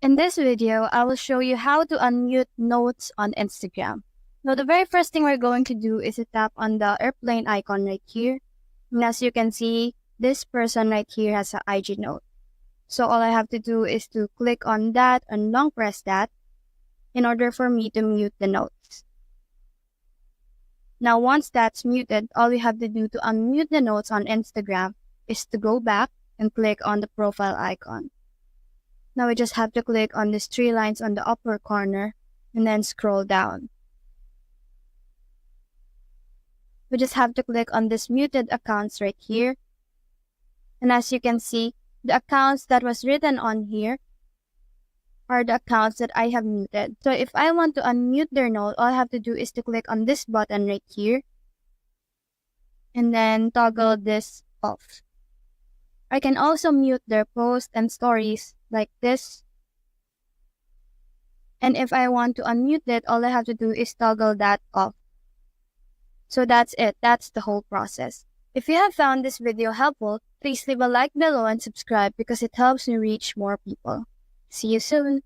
In this video, I will show you how to unmute notes on Instagram. Now, the very first thing we're going to do is to tap on the airplane icon right here. And as you can see, this person right here has an IG note. So all I have to do is to click on that and long press that in order for me to mute the notes. Now, once that's muted, all we have to do to unmute the notes on Instagram is to go back and click on the profile icon. Now we just have to click on these three lines on the upper corner and then scroll down. We just have to click on this muted accounts right here. And as you can see, the accounts that was written on here are the accounts that I have muted. So if I want to unmute their note, all I have to do is to click on this button right here and then toggle this off. I can also mute their posts and stories like this. And if I want to unmute it, all I have to do is toggle that off. So that's it. That's the whole process. If you have found this video helpful, please leave a like below and subscribe because it helps me reach more people. See you soon.